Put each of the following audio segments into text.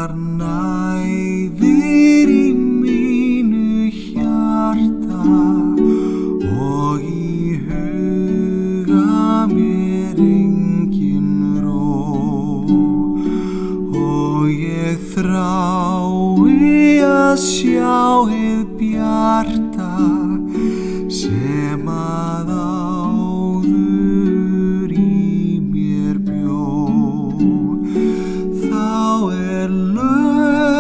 Þar næðir í mínu hjarta og í huga mér engin ró og ég þrái að sjá hið bjarta sem að áður í mér bjó. Þá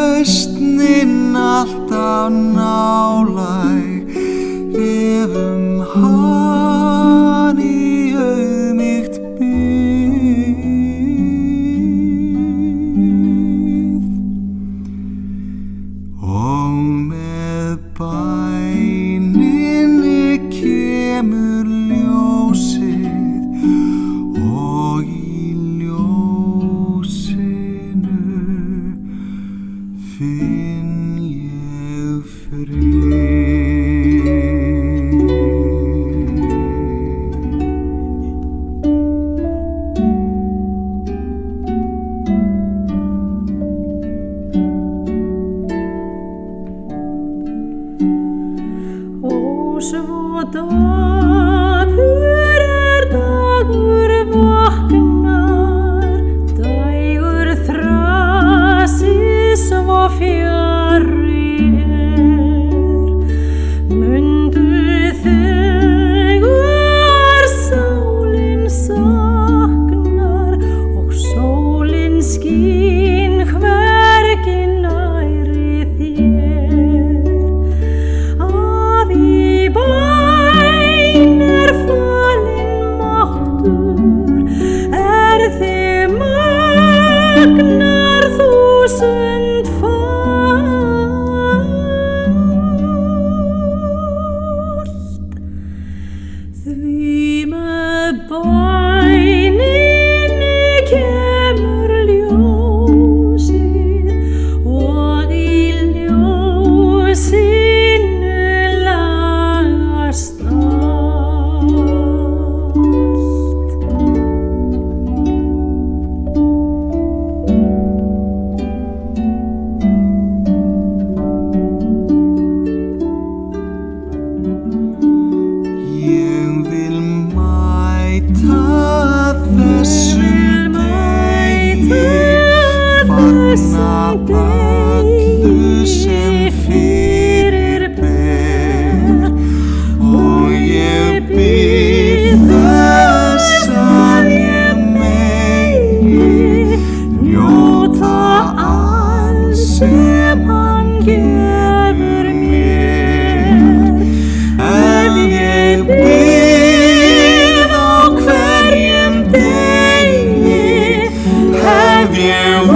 lausnin alltaf nálæg, gefum hann í auðmýkt bið og með bæninni kemur ljósið og í ljósinu finn ég frið. Ó, svo dapur dagur vaknar, dægur þrasið svo fjarri mundu þegar sálin saknar og sólin skín hvergi næri þér. Að í bæn falinn máttur þig magnar þúsundfalt. Því með bæninni kemur ljósið og í ljósinu lagast allt. Ég vil mæta þessum degi, fagna öllu sem fyrir ber og ég bið þess að ég megi njóta alls sem hann gefur mér. Ef ég bið á hverjum degi, hef ég